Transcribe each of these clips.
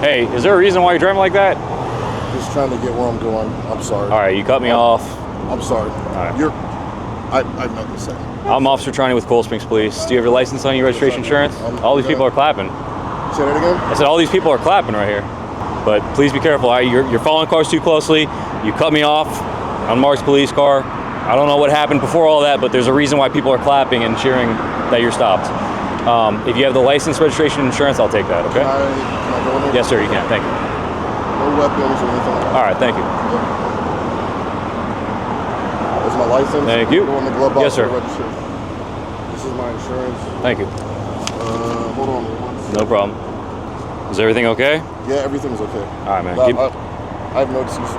Hey, is there a reason why you're driving like that? Just trying to get where I'm going. I'm sorry. All right, you cut me off. I'm sorry. All right. I have nothing to say. I'm Officer Triney with Cold Springs Police. Do you have your license on your registration insurance? All these people are clapping. Say that again? I said all these people are clapping right here. But please be careful. You're following cars too closely. You cut me off. Unmarked police car. I don't know what happened before all that, but there's a reason why people are clapping and cheering that you're stopped. If you have the license, registration, insurance, I'll take that, okay? Can I go in there? Yes, sir, you can. Thank you. No weapons or anything like that. All right, thank you. There's my license. Thank you. Go in the glove box. Yes, sir. This is my insurance. Thank you. Hold on. 1 second. No problem. Is everything okay? Yeah, everything's okay. All right, man. I have no excuse.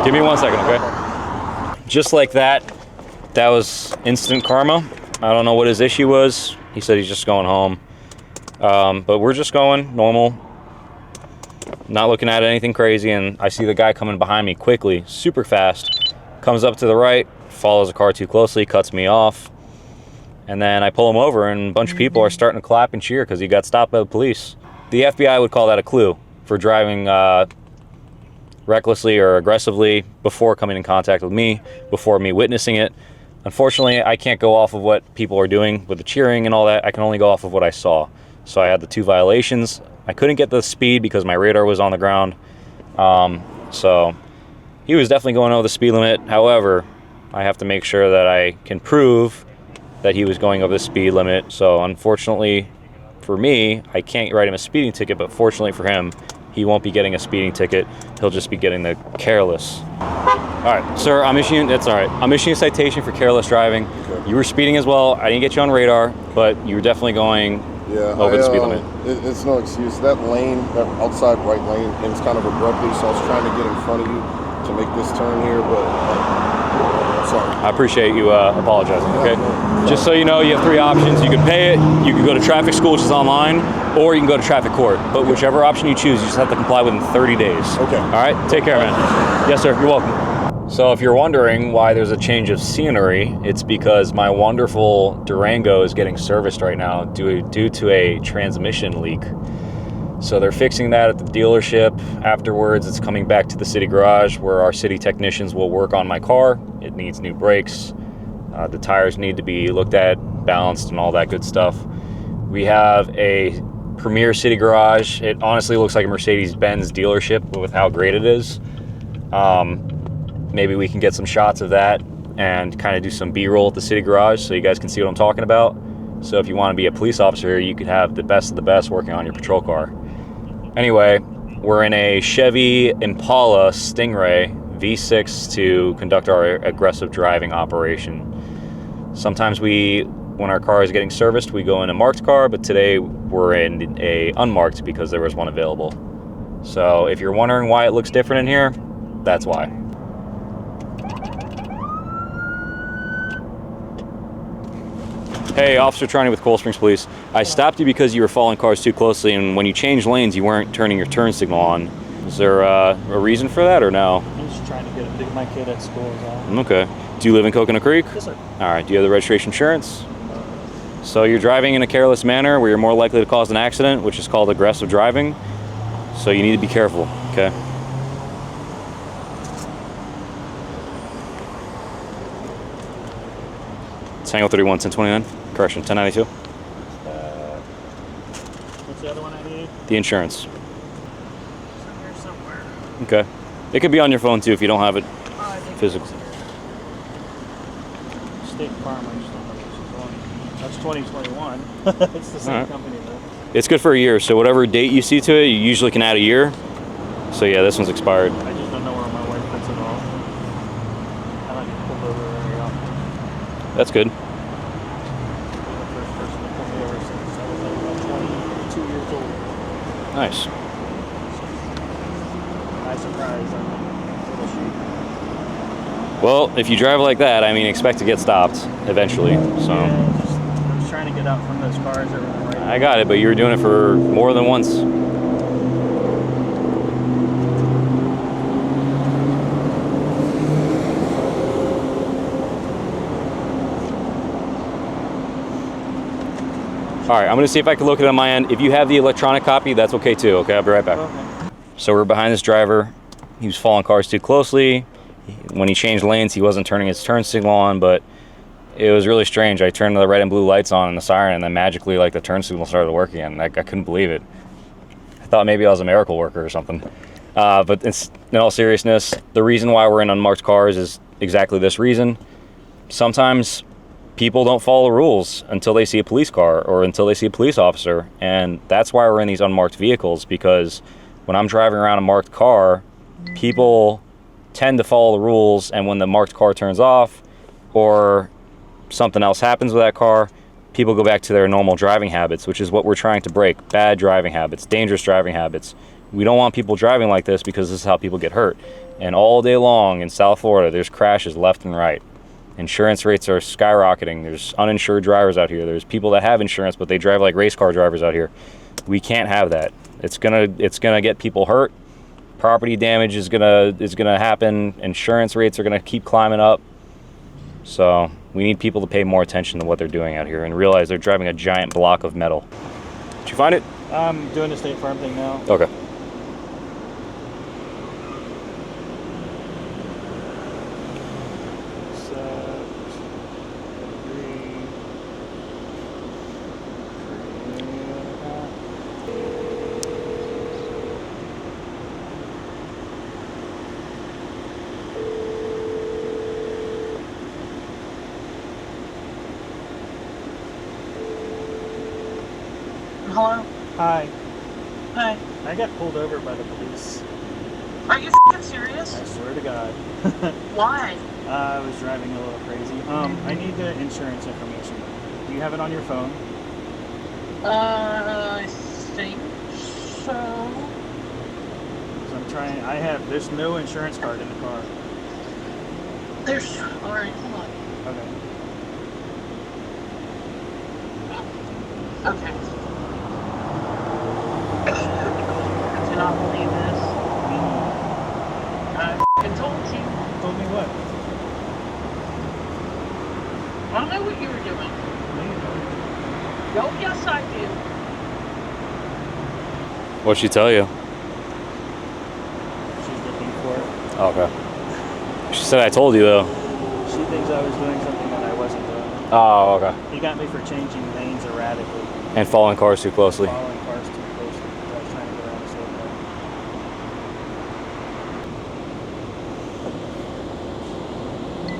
Give me 1 second, okay? Just like that, that was instant karma. I don't know what his issue was. He said he's just going home. But we're just going normal. Not looking at anything crazy, and I see the guy coming behind me quickly, super fast. Comes up to the right, follows the car too closely, cuts me off. And then I pull him over, and a bunch of people are starting to clap and cheer because he got stopped by the police. The FBI would call that a clue for driving recklessly or aggressively before coming in contact with me, before me witnessing it. Unfortunately, I can't go off of what people are doing with the cheering and all that. I can only go off of what I saw. So I had the 2 violations. I couldn't get the speed because my radar was on the ground. So he was definitely going over the speed limit. However, I have to make sure that I can prove that he was going over the speed limit. So unfortunately for me, I can't write him a speeding ticket, but fortunately for him, he won't be getting a speeding ticket. He'll just be getting the careless. All right, sir, I'm issuing a citation for careless driving. Okay. You were speeding as well. I didn't get you on radar, but you were definitely going over the speed limit. It's no excuse. That lane, that outside right lane, ends kind of abruptly, so I was trying to get in front of you to make this turn here, but sorry. I appreciate you apologizing, okay? Just so you know, you have 3 options. You can pay it, you can go to traffic school, which is online, or you can go to traffic court. But whichever option you choose, you just have to comply within 30 days. Okay. All right? Take care, man. Yes, sir. You're welcome. So if you're wondering why there's a change of scenery, it's because my wonderful Durango is getting serviced right now due to a transmission leak. So they're fixing that at the dealership. Afterwards, it's coming back to the city garage where our city technicians will work on my car. It needs new brakes. The tires need to be looked at, balanced, and all that good stuff. We have a premier city garage. It honestly looks like a Mercedes-Benz dealership with how great it is. Maybe we can get some shots of that and kind of do some B-roll at the city garage so you guys can see what I'm talking about. So if you want to be a police officer, you could have the best of the best working on your patrol car. Anyway, we're in a Chevy Impala Stingray V6 to conduct our aggressive driving operation. Sometimes when our car is getting serviced, we go in a marked car, but today we're in a unmarked because there was one available. So if you're wondering why it looks different in here, that's why. Hey, Officer Triney with Cold Springs Police. I stopped you because you were following cars too closely, and when you changed lanes, you weren't turning your turn signal on. Is there a reason for that, or no? I'm just trying to get my kid at school. Okay. Do you live in Coconut Creek? Yes, sir. All right. Do you have the registration insurance? So you're driving in a careless manner where you're more likely to cause an accident, which is called aggressive driving. So you need to be careful, okay? Tango 31, 1029. Correction, 1092. What's the other one I need? The insurance. It's in here somewhere. Okay. It could be on your phone too if you don't have it physical. State Farm. That's 2021. It's the same company though. It's good for a year, so whatever date you see to it, you usually can add a year. So yeah, this one's expired. I just don't know where my wife puts it all. I don't get pulled over very often. That's good. You're the first person to pull me over since I was like about 22 years old. Nice. By surprise, I'm a little sheep. Well, if you drive like that, I mean, expect to get stopped eventually. So Yeah, I was trying to get out from those cars that were right. I got it, but you were doing it for more than once. All right, I'm gonna see if I can look it on my end. If you have the electronic copy, that's okay too. Okay, I'll be right back. Okay. So we're behind this driver. He was following cars too closely. When he changed lanes, he wasn't turning his turn signal on, but it was really strange. I turned the red and blue lights on and the siren, and then magically, like, the turn signal started working, and I couldn't believe it. I thought maybe I was a miracle worker or something. But in all seriousness, the reason why we're in unmarked cars is exactly this reason. Sometimes people don't follow the rules until they see a police car or until they see a police officer, and that's why we're in these unmarked vehicles, because when I'm driving around a marked car, people tend to follow the rules, and when the marked car turns off or something else happens with that car, people go back to their normal driving habits, which is what we're trying to break. Bad driving habits, dangerous driving habits. We don't want people driving like this because this is how people get hurt. And all day long in South Florida, there's crashes left and right. Insurance rates are skyrocketing. There's uninsured drivers out here. There's people that have insurance, but they drive like race car drivers out here. We can't have that. It's gonna get people hurt. Property damage is gonna happen. Insurance rates are gonna keep climbing up. So we need people to pay more attention to what they're doing out here and realize they're driving a giant block of metal. Did you find it? I'm doing the State Farm thing now. Okay. Hello? Hi. Hi. I got pulled over by the police. Are you f***ing serious? I swear to God. Why? I was driving a little crazy. I need the insurance information. Do you have it on your phone? I think so. 'Cause I'm trying. There's no insurance card in the car. Alright, hold on. Okay. Okay. I cannot believe this. I f***ing told you. Told me what? I don't know what you were doing. No, you don't. Oh, yes, I do. What'd she tell you? She's looking for it. Okay. She said I told you though. She thinks I was doing something that I wasn't doing. Oh, okay. He got me for changing lanes erratically. And following cars too closely. Following cars too closely. I was trying to get around a slow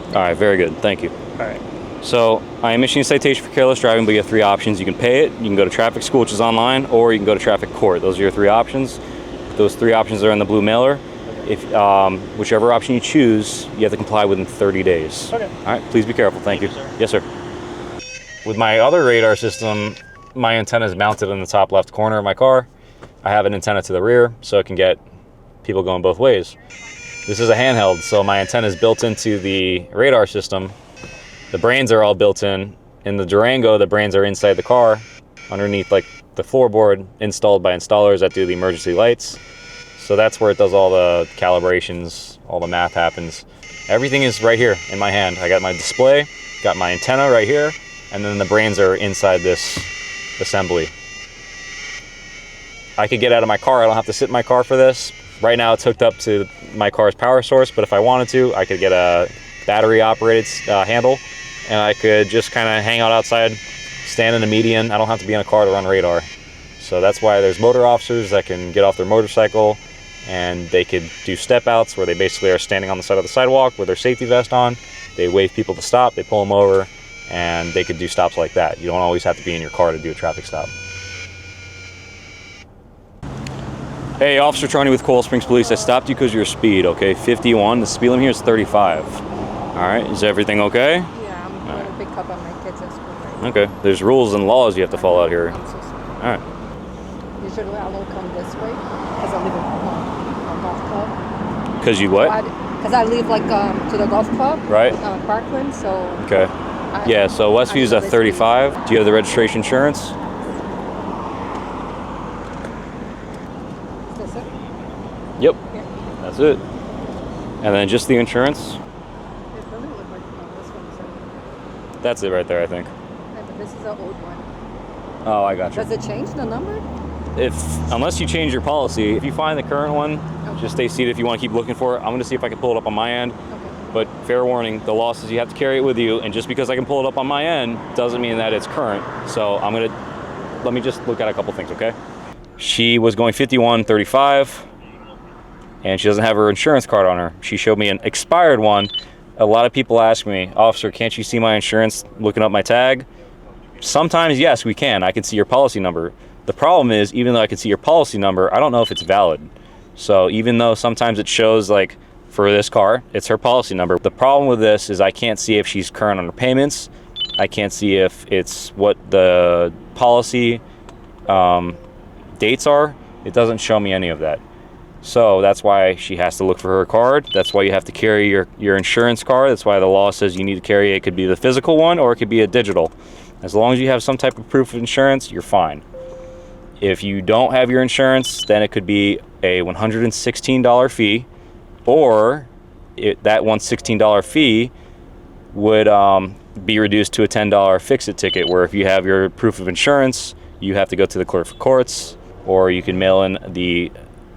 car. All right, very good. Thank you. All right. So I am issuing a citation for careless driving, but you have three options. You can pay it, you can go to traffic school, which is online, or you can go to traffic court. Those are your three options. Those three options are in the blue mailer. If whichever option you choose, you have to comply within 30 days. Okay. All right, please be careful. Thank you. Sir. Yes, sir. With my other radar system, my antenna is mounted in the top left corner of my car. I have an antenna to the rear, so it can get people going both ways. This is a handheld, so my antenna is built into the radar system. The brains are all built in. In the Durango, the brains are inside the car, underneath like the floorboard, installed by installers that do the emergency lights. So that's where it does all the calibrations, all the math happens. Everything is right here in my hand. I got my display, got my antenna right here, and then the brains are inside this assembly. I could get out of my car. I don't have to sit in my car for this. Right now it's hooked up to my car's power source, but if I wanted to, I could get a battery operated handle, and I could just kind of hang out outside, stand in the median. I don't have to be in a car to run radar. So that's why there's motor officers that can get off their motorcycle and they could do step outs where they basically are standing on the side of the sidewalk with their safety vest on. They wave people to stop, they pull them over, and they could do stops like that. You don't always have to be in your car to do a traffic stop. Hey, Officer Trony with Coral Springs Police. I stopped you because of your speed, okay? 51. The speed limit here is 35. All right, is everything okay? Yeah, I'm going to pick up on my kids at school right now. Okay, there's rules and laws you have to follow out here. I'm so sorry. All right. Usually I don't come this way because I live in a golf club. Because you what? Because I live like to the golf club. Right. Parkland, so. Okay. Yeah, so Westview's at 35. Do you have the registration insurance? Is this it? Yep. Yeah. That's it. And then just the insurance? It doesn't look like this one's That's it right there, I think. but this is an old one. Oh, I got you. Does it change the number? unless you change your policy, if you find the current one, just stay seated if you want to keep looking for it. I'm going to see if I can pull it up on my end. But fair warning, the law says you have to carry it with you, and just because I can pull it up on my end doesn't mean that it's current. So let me just look at a couple things, okay? She was going 51.35, and she doesn't have her insurance card on her. She showed me an expired one. A lot of people ask me, officer, can't you see my insurance looking up my tag? Sometimes, yes, we can. I can see your policy number. The problem is, even though I can see your policy number, I don't know if it's valid. So even though sometimes it shows, like, for this car, it's her policy number. The problem with this is I can't see if she's current on her payments. I can't see if it's what the policy dates are. It doesn't show me any of that. So that's why she has to look for her card. That's why you have to carry your insurance card. That's why the law says you need to carry it. It could be the physical one or it could be a digital. As long as you have some type of proof of insurance, you're fine. If you don't have your insurance, then it could be a $116 fee, or that $116 fee would be reduced to a $10 fix-it ticket, where if you have your proof of insurance, you have to go to the clerk of courts, or you can mail in the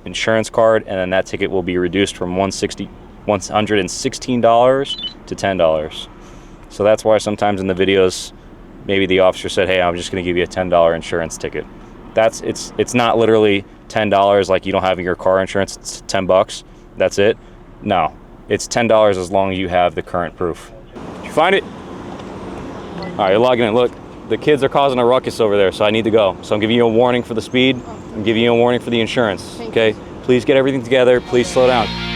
insurance card, and then that ticket will be reduced from $116 to $10. So that's why sometimes in the videos, maybe the officer said, hey, I'm just going to give you a $10 insurance ticket. It's not literally $10 like you don't have your car insurance. It's $10. That's it. No, it's $10 as long as you have the current proof. Did you find it? All right, you're logging in. Look, the kids are causing a ruckus over there, so I need to go. So I'm giving you a warning for the speed. I'm giving you a warning for the insurance. Okay? Please get everything together. Please slow down.